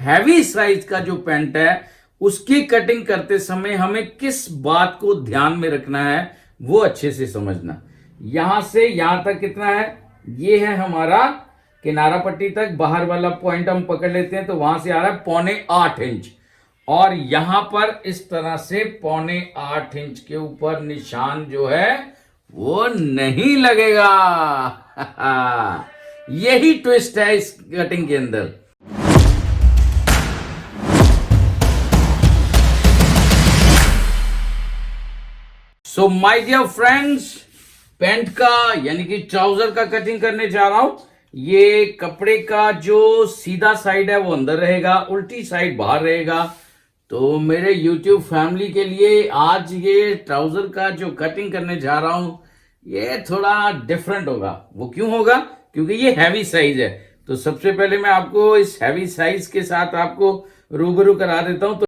Heavy size का जो pant है उसकी कटिंग करते समय हमें किस बात को ध्यान में रखना है वो अच्छे से समझना। यहां से यहां तक कितना है, ये है हमारा किनारा पट्टी तक, बाहर वाला पॉइंट हम पकड़ लेते हैं तो वहां से आ रहा है 7.25 इंच, और यहां पर इस तरह से 7.25 इंच के ऊपर निशान जो है वो नहीं लगेगा। यही ट्विस्ट है इस कटिंग के अंदर। So my dear friends, pant का यानी कि ट्राउजर का कटिंग करने जा रहा हूं। ये कपड़े का जो सीधा साइड है वो अंदर रहेगा, उल्टी साइड बाहर रहेगा। तो मेरे YouTube फैमिली के लिए आज ये ट्राउजर का जो कटिंग करने जा रहा हूं ये थोड़ा डिफरेंट होगा। वो क्यों होगा? क्योंकि ये हैवी साइज है। तो सबसे पहले मैं आपको इस हैवी साइज के साथ आपको रूबरू करा देता हूं।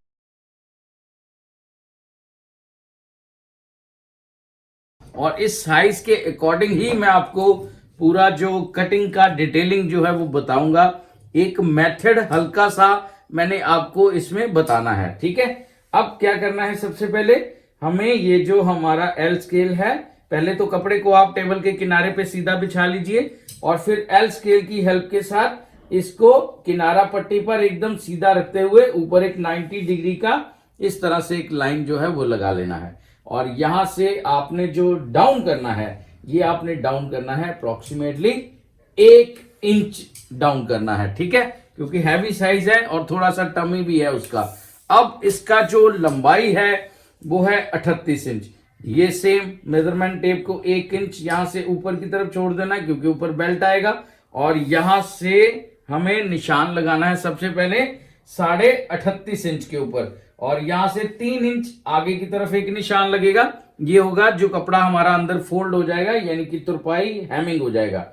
और इस साइज के अकॉर्डिंग ही मैं आपको पूरा जो कटिंग का डिटेलिंग जो है वो बताऊंगा। एक मेथड हल्का सा मैंने आपको इसमें बताना है, ठीक है। अब क्या करना है, सबसे पहले हमें ये जो हमारा एल स्केल है, पहले तो कपड़े को आप टेबल के किनारे पे सीधा बिछा लीजिए और फिर एल स्केल की हेल्प के साथ इसको किनारा पट्टी पर एकदम सीधा रखते हुए ऊपर एक 90 डिग्री का इस तरह से एक लाइन जो है वो लगा लेना है। और यहां से आपने जो डाउन करना है, ये आपने डाउन करना है अप्रोक्सीमेटली 1 इंच डाउन करना है, ठीक है, क्योंकि हैवी साइज है और थोड़ा सा टमी भी है उसका। अब इसका जो लंबाई है वो है 38 इंच। ये सेम मेजरमेंट टेप को 1 इंच यहां से ऊपर की तरफ छोड़ देना है क्योंकि ऊपर बेल्ट आएगा, और यहां से हमें निशान लगाना है सबसे पहले 38.5 इंच के ऊपर, और यहां से 3 इंच आगे की तरफ एक निशान लगेगा। ये होगा जो कपड़ा हमारा अंदर फोल्ड हो जाएगा, यानी कि तुरपाई हैमिंग हो जाएगा।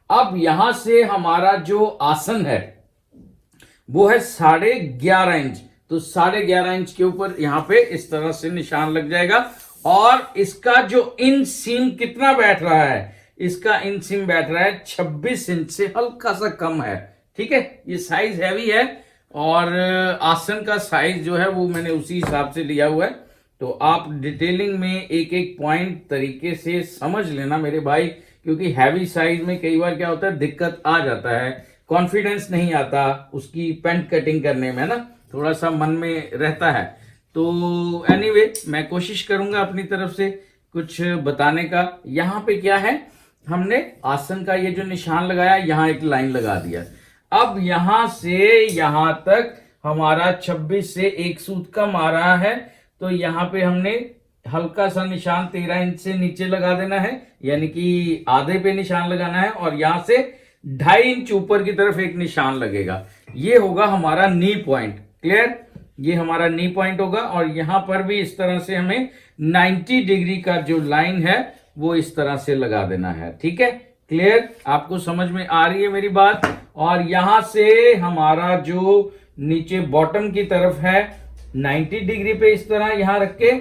अब यहां से हमारा जो आसन है वो है 11.5 इंच, तो 11.5 इंच के ऊपर यहां पे इस तरह से निशान लग जाएगा। और इसका जो इन सीम कितना बैठ रहा है, इसका इन सीम बैठ रहा है 26 इंच से हल्का सा कम है, ठीक है। ये साइज हैवी है और आसन का साइज जो है वो मैंने उसी हिसाब से लिया हुआ है। तो आप डिटेलिंग में एक एक पॉइंट तरीके से समझ लेना मेरे भाई, क्योंकि हैवी साइज में कई बार क्या होता है, दिक्कत आ जाता है, कॉन्फिडेंस नहीं आता उसकी पेंट कटिंग करने में ना, थोड़ा सा मन में रहता है। तो एनीवे मैं कोशिश करूंगा अपनी तरफ से कुछ बताने का। यहाँ पे क्या है, हमने आसन का ये जो निशान लगाया, यहाँ एक लाइन लगा दिया। अब यहां से यहां तक हमारा 26 से 1 सूत कम आ रहा है, तो यहां पे हमने हल्का सा निशान 13 इंच से नीचे लगा देना है, यानी कि आधे पे निशान लगाना है, और यहां से 2.5 इंच ऊपर की तरफ एक निशान लगेगा। ये होगा हमारा नी पॉइंट। क्लियर? ये हमारा नी पॉइंट होगा। और यहां पर भी इस तरह से हमें 90 डिग्री का जो लाइन है वो इस तरह से लगा देना है, ठीक है। क्लियर? आपको समझ में आ रही है मेरी बात? और यहां से हमारा जो नीचे बॉटम की तरफ है 90 डिग्री पे इस तरह यहां रख के,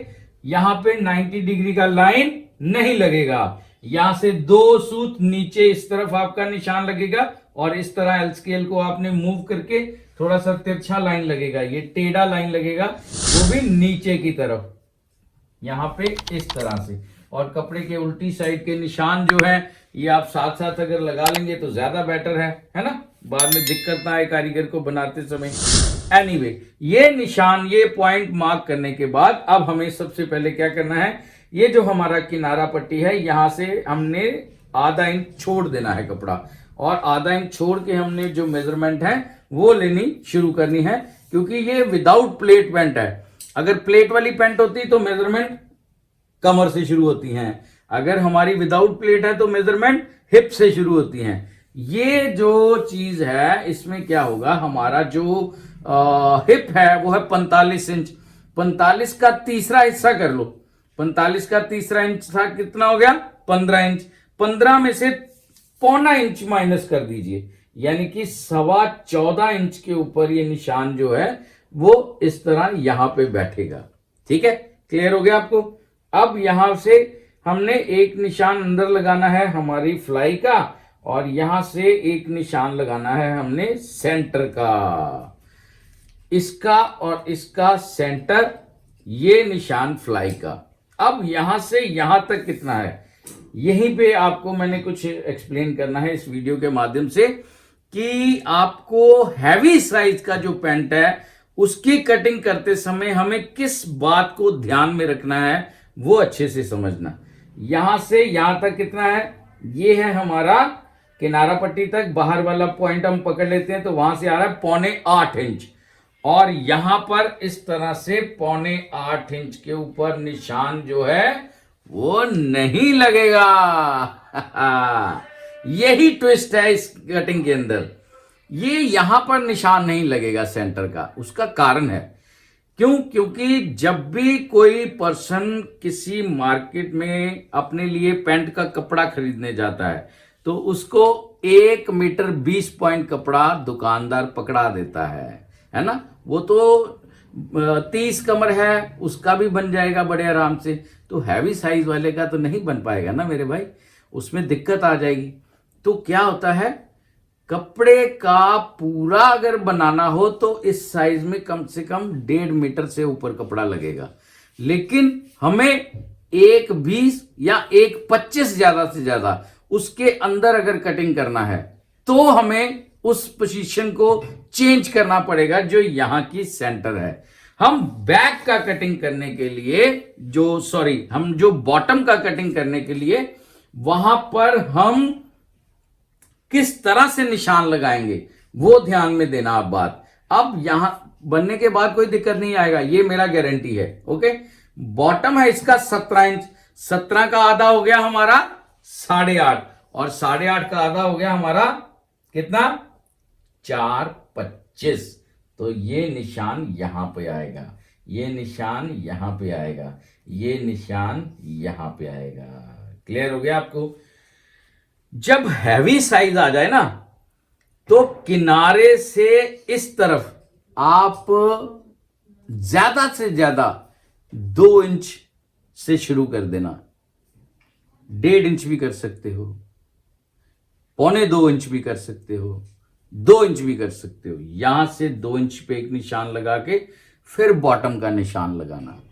यहां पे 90 डिग्री का लाइन नहीं लगेगा। यहां से 2 सूत नीचे इस तरफ आपका निशान लगेगा, और इस तरह एल स्केल को आपने मूव करके थोड़ा सा तिरछा लाइन लगेगा, ये टेढ़ा लाइन लगेगा, वो भी नीचे की तरफ यहां पे इस तरह से। और कपड़े के उल्टी साइड के निशान जो है ये आप साथ साथ अगर लगा लेंगे तो ज्यादा बेटर है ना, बाद में दिक्कत ना आए कारीगर को बनाते समय। एनीवे, ये निशान, ये पॉइंट मार्क करने के बाद अब हमें सबसे पहले क्या करना है, ये जो हमारा किनारा पट्टी है यहां से हमने आधा इंच छोड़ देना है कपड़ा, और आधा इंच छोड़ के हमने जो मेजरमेंट है वो लेनी शुरू करनी है, क्योंकि ये विदाउट प्लेट पैंट है। अगर प्लेट वाली पैंट होती तो मेजरमेंट कमर से शुरू होती हैं, अगर हमारी विदाउट प्लेट है तो मेजरमेंट हिप से शुरू होती हैं। ये जो चीज है इसमें क्या होगा, हमारा जो हिप है वो है 45 इंच। 45 का तीसरा हिस्सा कर लो, 45 का तीसरा हिस्सा कितना हो गया, 15 इंच। 15 में से 0.25 इंच माइनस कर दीजिए, यानी कि 14.25 इंच के ऊपर ये निशान जो है वो इस तरह यहां पे बैठेगा, ठीक है। क्लियर हो गया आपको? अब यहां से हमने एक निशान अंदर लगाना है हमारी फ्लाई का, और यहां से एक निशान लगाना है हमने सेंटर का। इसका और इसका सेंटर, ये निशान फ्लाई का। अब यहां से यहां तक कितना है, यहीं पे आपको मैंने कुछ एक्सप्लेन करना है इस वीडियो के माध्यम से कि आपको हैवी साइज का जो पैंट है उसकी कटिंग करते समय हमें किस बात को ध्यान में रखना है वो अच्छे से समझना। यहां से यहां तक कितना है, ये है हमारा किनारा पट्टी तक, बाहर वाला पॉइंट हम पकड़ लेते हैं तो वहां से आ रहा है 7.25 इंच, और यहां पर इस तरह से 7.25 इंच के ऊपर निशान जो है वो नहीं लगेगा। यही ट्विस्ट है इस कटिंग के अंदर, ये यहां पर निशान नहीं लगेगा सेंटर का। उसका कारण है क्यों, क्योंकि जब भी कोई पर्सन किसी मार्केट में अपने लिए पैंट का कपड़ा खरीदने जाता है तो उसको 1 मीटर 20 पॉइंट कपड़ा दुकानदार पकड़ा देता है ना। वो तो 30 कमर है उसका भी बन जाएगा बड़े आराम से, तो हैवी साइज वाले का तो नहीं बन पाएगा ना मेरे भाई, उसमें दिक्कत आ जाएगी। तो क्या होता है, कपड़े का पूरा अगर बनाना हो तो इस साइज में कम से कम 1.5 मीटर से ऊपर कपड़ा लगेगा, लेकिन हमें 1.20 या 1.25 ज्यादा से ज्यादा उसके अंदर अगर कटिंग करना है तो हमें उस पोजीशन को चेंज करना पड़ेगा जो यहां की सेंटर है। हम बैक का कटिंग करने के लिए हम जो बॉटम का कटिंग करने के लिए वहां पर हम किस तरह से निशान लगाएंगे वो ध्यान में देना आप बात। अब यहां बनने के बाद कोई दिक्कत नहीं आएगा, ये मेरा गारंटी है। ओके, बॉटम है इसका 17 इंच, 17 का आधा हो गया हमारा 8.5, और 8.5 का आधा हो गया हमारा कितना 4.25। तो ये निशान यहां पे आएगा, ये निशान यहां पे आएगा, ये निशान यहां पे आएगा। क्लियर हो गया आपको। जब हैवी साइज आ जाए ना तो किनारे से इस तरफ आप ज्यादा से ज्यादा 2 इंच से शुरू कर देना, 1.5 इंच भी कर सकते हो, 1.25 इंच भी कर सकते हो, 2 इंच भी कर सकते हो। यहां से 2 इंच पे एक निशान लगा के फिर बॉटम का निशान लगाना।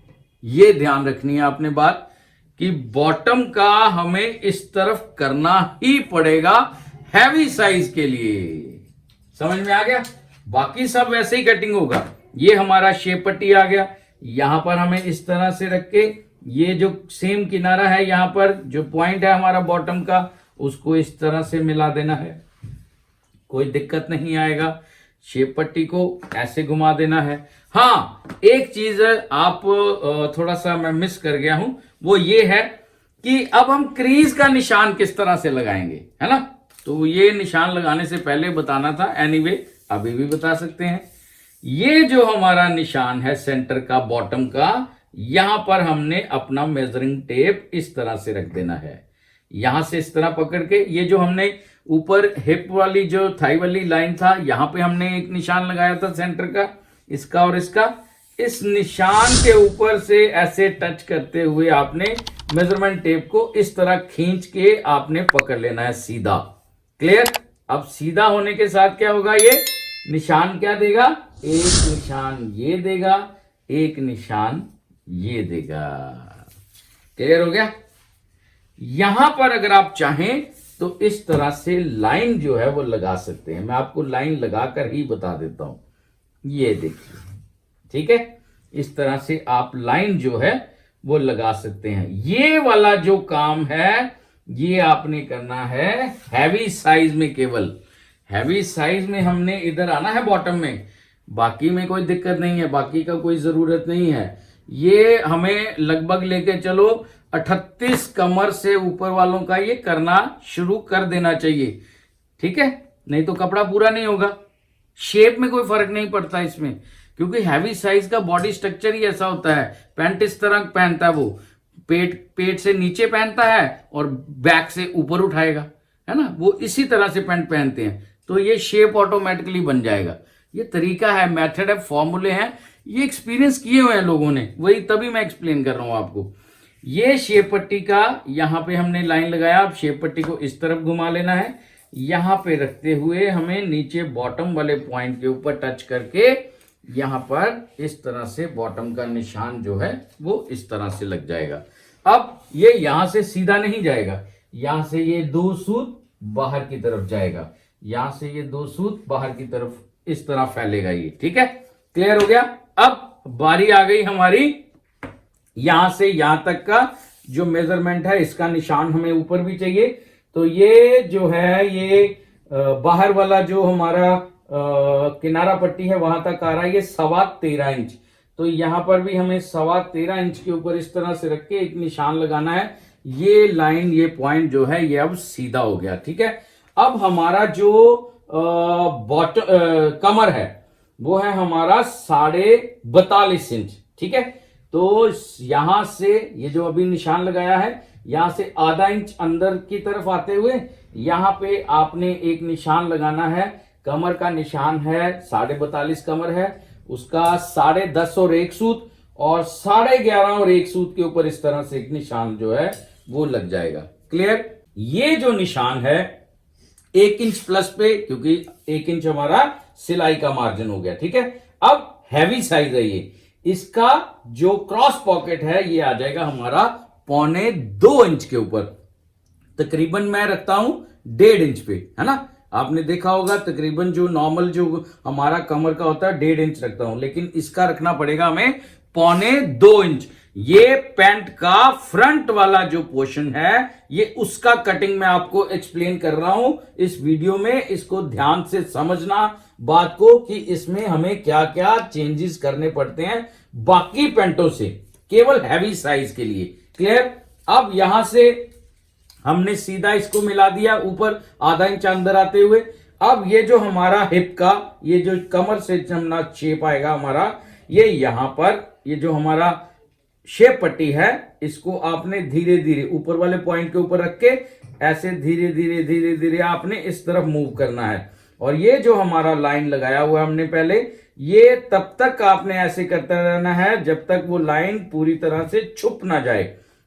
यह ध्यान रखनी है आपने बात कि बॉटम का हमें इस तरफ करना ही पड़ेगा हैवी साइज के लिए। समझ में आ गया। बाकी सब वैसे ही कटिंग होगा। ये हमारा शेप पट्टी आ गया, यहां पर हमें इस तरह से रख के ये जो सेम किनारा है यहां पर जो पॉइंट है हमारा बॉटम का उसको इस तरह से मिला देना है, कोई दिक्कत नहीं आएगा। शेप पट्टी को ऐसे घुमा देना है। हाँ, एक चीज आप थोड़ा सा मैं मिस कर गया हूं, वो ये है कि अब हम क्रीज का निशान किस तरह से लगाएंगे, है ना। तो ये निशान लगाने से पहले बताना था, एनीवे अभी भी बता सकते हैं। ये जो हमारा निशान है सेंटर का बॉटम का, यहां पर हमने अपना मेजरिंग टेप इस तरह से रख देना है। यहां से इस तरह पकड़ के ये जो हमने ऊपर हिप वाली जो थाई वाली लाइन था यहां पे हमने एक निशान लगाया था सेंटर का, इसका और इसका, इस निशान के ऊपर से ऐसे टच करते हुए आपने मेजरमेंट टेप को इस तरह खींच के आपने पकड़ लेना है सीधा। क्लियर। अब सीधा होने के साथ क्या होगा, ये निशान क्या देगा, एक निशान ये देगा, एक निशान ये देगा। क्लियर हो गया। यहां पर अगर आप चाहें तो इस तरह से लाइन जो है वो लगा सकते हैं। मैं आपको लाइन लगाकर ही बता देता हूं, ये देखिए, ठीक है। इस तरह से आप लाइन जो है वो लगा सकते हैं। ये वाला जो काम है ये आपने करना है हैवी साइज में, केवल हैवी साइज में हमने इधर आना है बॉटम में, बाकी में कोई दिक्कत नहीं है, बाकी का कोई जरूरत नहीं है। ये हमें लगभग लेके चलो 38 कमर से ऊपर वालों का ये करना शुरू कर देना चाहिए, ठीक है, नहीं तो कपड़ा पूरा नहीं होगा। शेप में कोई फर्क नहीं पड़ता इसमें, क्योंकि हैवी साइज का बॉडी स्ट्रक्चर ही ऐसा होता है। पैंट इस तरह पहनता है, वो पेट से नीचे पहनता है और बैक से ऊपर उठाएगा, है ना, वो इसी तरह से पैंट पहनते हैं, तो ये शेप ऑटोमेटिकली बन जाएगा। ये तरीका है, मेथड है, फॉर्मूले हैं, ये एक्सपीरियंस किए हुए हैं लोगों ने, वही तभी मैं एक्सप्लेन कर रहा हूं आपको। ये शेप पट्टी का यहां पे हमने लाइन लगाया, अब शेप पट्टी को इस तरफ घुमा लेना है, यहां पे रखते हुए हमें नीचे बॉटम वाले पॉइंट के ऊपर टच करके यहाँ पर इस तरह से बॉटम का निशान जो है वो इस तरह से लग जाएगा। अब ये यहां से सीधा नहीं जाएगा, यहां से ये 2 सूत बाहर की तरफ जाएगा, यहां से ये 2 सूत बाहर की तरफ इस तरह फैलेगा ये। ठीक है, क्लियर हो गया। अब बारी आ गई हमारी यहां से यहां तक का जो मेजरमेंट है, इसका निशान हमें ऊपर भी चाहिए। तो ये जो है ये बाहर वाला जो हमारा किनारा पट्टी है वहां तक आ रहा है, ये 13.25 इंच। तो यहां पर भी हमें 13.25 इंच के ऊपर इस तरह से रख के एक निशान लगाना है। ये लाइन, ये पॉइंट जो है ये अब सीधा हो गया। ठीक है, अब हमारा जो कमर है वो है हमारा 42.5 इंच। ठीक है, तो यहां से ये जो अभी निशान लगाया है, यहां से आधा इंच अंदर की तरफ आते हुए यहां पे आपने एक निशान लगाना है। कमर का निशान है 42.5 कमर है, उसका 10.5 और 1 सूत और 11.5 और 1 सूत के ऊपर इस तरह से एक निशान जो है वो लग जाएगा। क्लियर। ये जो निशान है 1 इंच प्लस पे, क्योंकि 1 इंच हमारा सिलाई का मार्जिन हो गया। ठीक है, अब हैवी साइज है ये, इसका जो क्रॉस पॉकेट है ये आ जाएगा हमारा 1.25 इंच के ऊपर। तकरीबन मैं रखता हूं 1.5 इंच पे, है ना। आपने देखा होगा तकरीबन जो नॉर्मल जो हमारा कमर का होता है 1.5 इंच रखता हूं, लेकिन इसका रखना पड़ेगा हमें 1.25 इंच। ये पैंट का फ्रंट वाला जो पोर्शन है ये उसका कटिंग मैं आपको एक्सप्लेन कर रहा हूं इस वीडियो में। इसको ध्यान से समझना बात को कि इसमें हमें क्या क्या चेंजेस करने पड़ते हैं बाकी पैंटों से, केवल हैवी साइज के लिए। क्लियर। अब यहां से हमने सीधा इसको मिला दिया ऊपर आधा इंच अंदर आते हुए। अब ये जो हमारा हिप का ये जो कमर से जमना शेप आएगा हमारा, ये यहां पर ये जो हमारा शेप पट्टी है इसको आपने धीरे धीरे ऊपर वाले पॉइंट के ऊपर रख के ऐसे धीरे धीरे धीरे धीरे आपने इस तरफ मूव करना है। और ये जो हमारा लाइन लगाया हुआ हमने पहले, ये तब तक आपने ऐसे करता रहना है जब तक वो लाइन पूरी तरह से छुप ना जाए।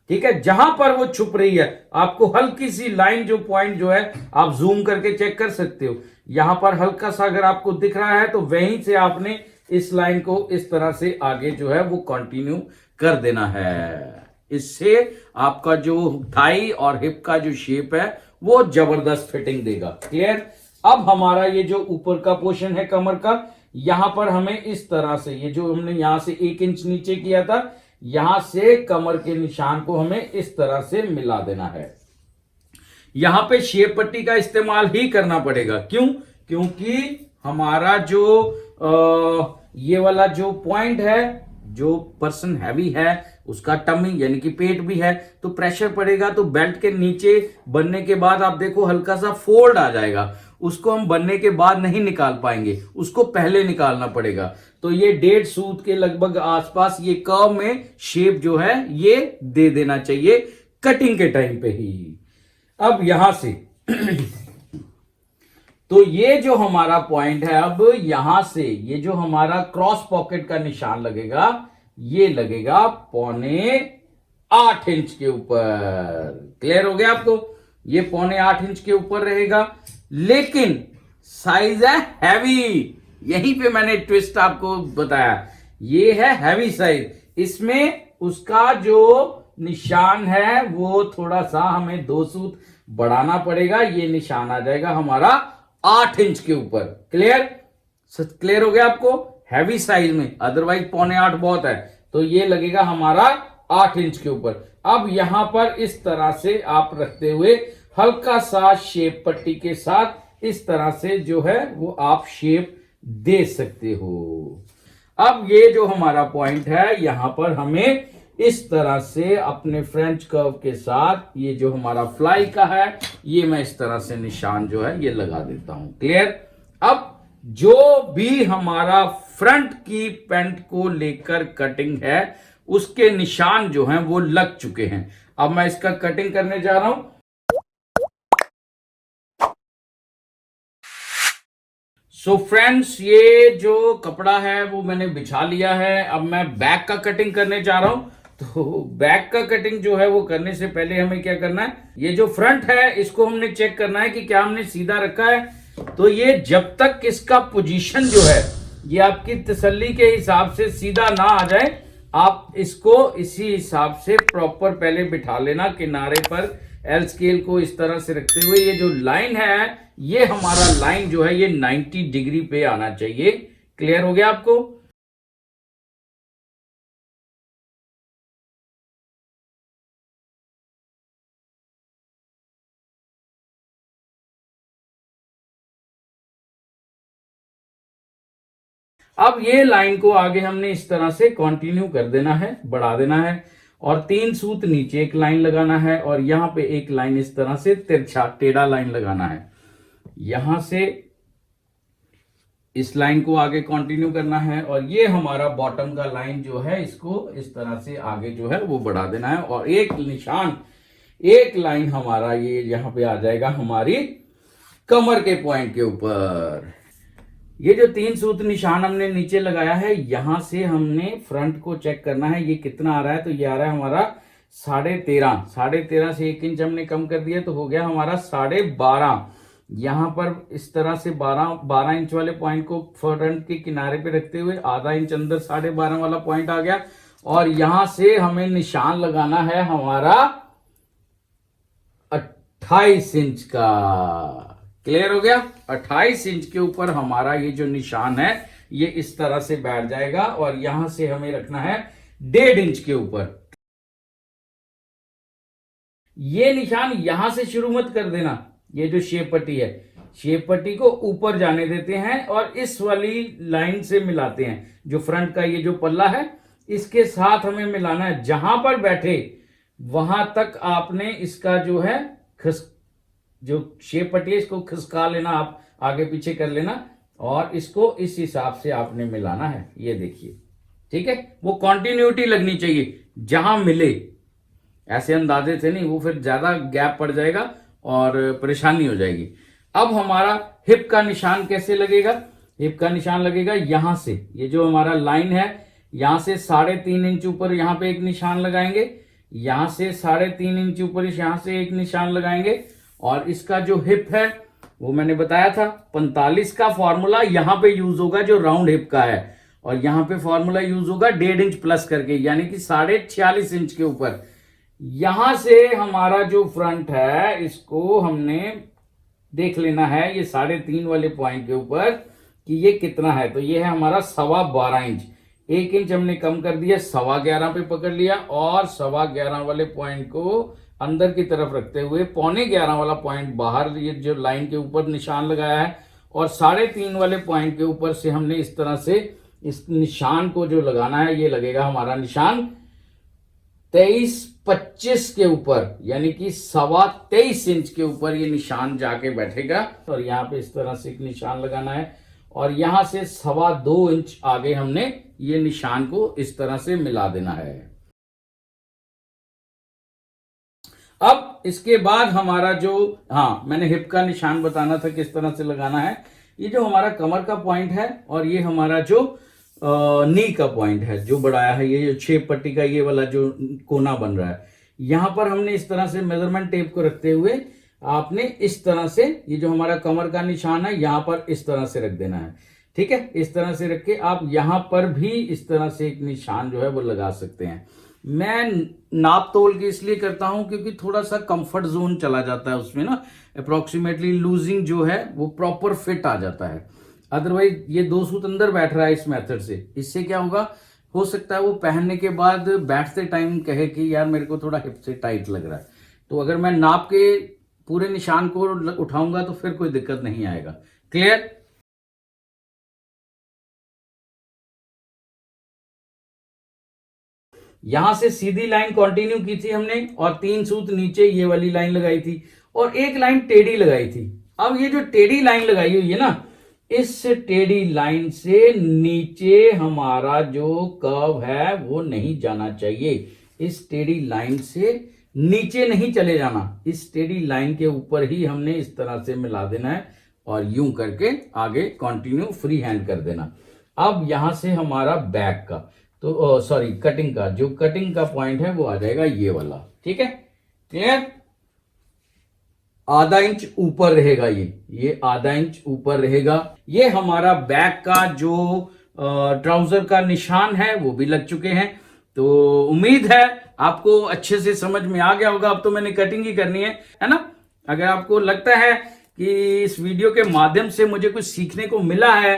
ठीक है, जहां पर वो छुप रही है आपको हल्की सी लाइन जो पॉइंट जो है आप जूम करके चेक कर सकते हो। यहां पर हल्का सा अगर आपको दिख रहा है तो वहीं से आपने इस लाइन को इस तरह से आगे जो है वो कंटिन्यू कर देना है। इससे आपका जो थाई और हिप का जो शेप है वो जबरदस्त फिटिंग देगा। क्लियर। अब हमारा ये जो ऊपर का पोर्शन है कमर का, यहां पर हमें इस तरह से ये जो हमने यहां से 1 इंच नीचे किया था, यहां से कमर के निशान को हमें इस तरह से मिला देना है। यहां पे शेप पट्टी का इस्तेमाल ही करना पड़ेगा। क्यों? क्योंकि हमारा जो ये वाला जो पॉइंट है, जो पर्सन हैवी है उसका टमी यानी कि पेट भी है, तो प्रेशर पड़ेगा तो बेल्ट के नीचे बनने के बाद आप देखो हल्का सा फोल्ड आ जाएगा, उसको हम बनने के बाद नहीं निकाल पाएंगे, उसको पहले निकालना पड़ेगा। तो ये 1.5 सूत के लगभग आसपास ये कर्व में शेप जो है ये दे देना चाहिए कटिंग के टाइम पे ही। अब यहां से तो ये जो हमारा पॉइंट है, अब यहां से ये जो हमारा क्रॉस पॉकेट का निशान लगेगा ये लगेगा 1.25 इंच के ऊपर। क्लियर हो गया आपको? ये 1.25 इंच के ऊपर रहेगा, लेकिन साइज है हैवी। यहीं पे मैंने ट्विस्ट आपको बताया, ये है हैवी साइज। इसमें उसका जो निशान है वो थोड़ा सा हमें 2 सूत बढ़ाना पड़ेगा, ये निशान आ जाएगा हमारा 8 इंच के ऊपर। क्लियर। क्लियर हो गया आपको? हैवी साइज में, अदरवाइज 1.25 बहुत है, तो ये लगेगा हमारा 8 इंच के ऊपर। अब यहां पर इस तरह से आप रखते हुए हल्का सा शेप पट्टी के साथ इस तरह से जो है वो आप शेप दे सकते हो। अब ये जो हमारा पॉइंट है यहां पर हमें इस तरह से अपने फ्रेंच कर्व के साथ ये जो हमारा फ्लाई का है ये मैं इस तरह से निशान जो है ये लगा देता हूं। क्लियर। अब जो भी हमारा फ्रंट की पैंट को लेकर कटिंग है उसके निशान जो हैं वो लग चुके हैं। अब मैं इसका कटिंग करने जा रहा हूं। सो फ्रेंड्स, ये जो कपड़ा है वो मैंने बिछा लिया है। अब मैं बैक का कटिंग करने जा रहा हूं। तो बैक का कटिंग जो है वो करने से पहले हमें क्या करना है, ये जो फ्रंट है इसको हमने चेक करना है कि क्या हमने सीधा रखा है। तो ये जब तक इसका पोजीशन जो है ये आपकी तसल्ली के हिसाब से सीधा ना आ जाए, आप इसको इसी हिसाब से प्रॉपर पहले बिठा लेना किनारे पर। एल स्केल को इस तरह से रखते हुए ये जो लाइन है, ये हमारा लाइन जो है ये 90 डिग्री पे आना चाहिए। क्लियर हो गया आपको? अब ये लाइन को आगे हमने इस तरह से कंटिन्यू कर देना है, बढ़ा देना है, और 3 सूत नीचे एक लाइन लगाना है, और यहां पे एक लाइन इस तरह से तिरछा टेढ़ा लाइन लगाना है। यहां से इस लाइन को आगे कंटिन्यू करना है, और ये हमारा बॉटम का लाइन जो है इसको इस तरह से आगे जो है वो बढ़ा देना है, और एक निशान, एक लाइन हमारा ये यहां पे आ जाएगा हमारी कमर के पॉइंट के ऊपर। ये जो 3 सूत निशान हमने नीचे लगाया है, यहां से हमने फ्रंट को चेक करना है ये कितना आ रहा है। तो ये आ रहा है हमारा 13.5 से 1 इंच हमने कम कर दिया, तो हो गया हमारा 12.5। यहां पर इस तरह से 12 इंच वाले पॉइंट को फ्रंट के किनारे पे रखते हुए आधा इंच अंदर 12.5 वाला पॉइंट आ गया, और यहां से हमें निशान लगाना है हमारा 28 इंच का। क्लियर हो गया? 28 इंच के ऊपर हमारा ये जो निशान है ये इस तरह से बैठ जाएगा, और यहां से हमें रखना है 1.5 इंच के ऊपर। ये निशान यहां से शुरू मत कर देना, ये जो शेप पट्टी है, शेप पट्टी को ऊपर जाने देते हैं और इस वाली लाइन से मिलाते हैं। जो फ्रंट का ये जो पल्ला है इसके साथ हमें मिलाना है, जहां पर बैठे वहां तक आपने इसका जो है जो शेप पट्टी है इसको खिसका लेना, आप आगे पीछे कर लेना, और इसको इस हिसाब से आपने मिलाना है। ये देखिए, ठीक है, वो कॉन्टिन्यूटी लगनी चाहिए जहां मिले, ऐसे अंदाजे से नहीं, वो फिर ज्यादा गैप पड़ जाएगा और परेशानी हो जाएगी। अब हमारा हिप का निशान कैसे लगेगा? हिप का निशान लगेगा यहां से, ये जो हमारा लाइन है यहां से 3.5 इंच ऊपर यहां पे एक निशान लगाएंगे, यहां से 3.5 इंच ऊपर यहां से एक निशान लगाएंगे, और इसका जो हिप है वो मैंने बताया था 45 का फॉर्मूला यहां पे यूज होगा जो राउंड हिप का है, और यहां पे फॉर्मूला यूज होगा 1.5 इंच प्लस करके, यानी कि 46.5 इंच के ऊपर। यहां से हमारा जो फ्रंट है इसको हमने देख लेना है ये 3.5 वाले पॉइंट के ऊपर कि ये कितना है। तो ये है हमारा 12.25 इंच, 1 इंच हमने कम कर दिया, 11.25 पे पकड़ लिया, और 11.25 वाले पॉइंट को अंदर की तरफ रखते हुए 11.25 वाला पॉइंट बाहर, ये जो लाइन के ऊपर निशान लगाया है, और 3.5 वाले पॉइंट के ऊपर से हमने इस तरह से इस निशान को जो लगाना है, ये लगेगा हमारा निशान 23.25 के ऊपर, यानी कि 23.25 इंच के ऊपर ये निशान जाके बैठेगा। और यहां पे इस तरह से एक निशान लगाना है, और यहां से 2.25 इंच आगे हमने ये निशान को इस तरह से मिला देना है। अब इसके बाद हमारा जो, मैंने हिप का निशान बताना था किस तरह से लगाना है। ये जो हमारा कमर का पॉइंट है, और ये हमारा जो नी का पॉइंट है जो बढ़ाया है, ये जो शेप पट्टी का ये वाला जो कोना बन रहा है, यहां पर हमने इस तरह से मेजरमेंट टेप को रखते हुए आपने इस तरह से ये जो हमारा कमर का निशान है यहां पर इस तरह से रख देना है। ठीक है, इस तरह से रख के आप यहां पर भी इस तरह से एक निशान जो है वो लगा सकते हैं। मैं नाप तोल के इसलिए करता हूं क्योंकि थोड़ा सा कंफर्ट जोन चला जाता है उसमें ना, अप्रोक्सीमेटली लूजिंग जो है वो प्रॉपर फिट आ जाता है। अदरवाइज ये 2 सूत अंदर बैठ रहा है इस मेथड से, इससे क्या होगा, हो सकता है वो पहनने के बाद बैठते टाइम कहे कि यार मेरे को थोड़ा हिप से टाइट लग रहा है। तो अगर मैं नाप के पूरे निशान को उठाऊंगा तो फिर कोई दिक्कत नहीं आएगा। क्लियर? यहां से सीधी लाइन कंटिन्यू की थी हमने, और 3 सूत नीचे ये वाली लाइन लगाई थी, और एक लाइन टेढ़ी लगाई थी। अब ये जो टेढ़ी लाइन लगाई हुई है ना, इस टेढ़ी लाइन से नीचे हमारा जो कर्व है वो नहीं जाना चाहिए। इस टेढ़ी लाइन से नीचे नहीं चले जाना, इस टेढ़ी लाइन के ऊपर ही हमने इस तरह से मिला देना है, और यूं करके आगे कंटिन्यू फ्री हैंड कर देना। अब यहां से हमारा बैक का तो कटिंग का जो कटिंग का पॉइंट है वो आ जाएगा ये वाला। ठीक है, क्लियर? आधा इंच ऊपर रहेगा, ये आधा इंच ऊपर रहेगा। ये हमारा बैक का जो ट्राउजर का निशान है वो भी लग चुके हैं। तो उम्मीद है आपको अच्छे से समझ में आ गया होगा। अब तो मैंने कटिंग ही करनी है ना। अगर आपको लगता है कि इस वीडियो के माध्यम से मुझे कुछ सीखने को मिला है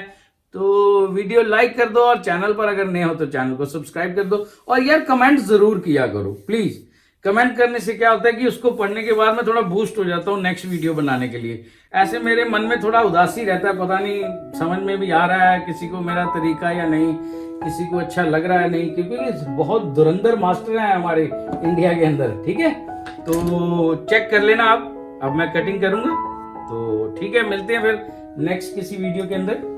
तो वीडियो लाइक कर दो, और चैनल पर अगर नए हो तो चैनल को सब्सक्राइब कर दो। और यार कमेंट जरूर किया करो प्लीज। कमेंट करने से क्या होता है कि उसको पढ़ने के बाद मैं थोड़ा बूस्ट हो जाता हूँ नेक्स्ट वीडियो बनाने के लिए। ऐसे मेरे मन में थोड़ा उदासी रहता है, पता नहीं समझ में भी आ रहा है किसी को मेरा तरीका या नहीं, किसी को अच्छा लग रहा है नहीं, क्योंकि बहुत धुरंधर मास्टर हैं हमारे इंडिया के अंदर। ठीक है, तो चेक कर लेना आप। अब मैं कटिंग करूंगा, तो ठीक है, मिलते हैं फिर नेक्स्ट किसी वीडियो के अंदर।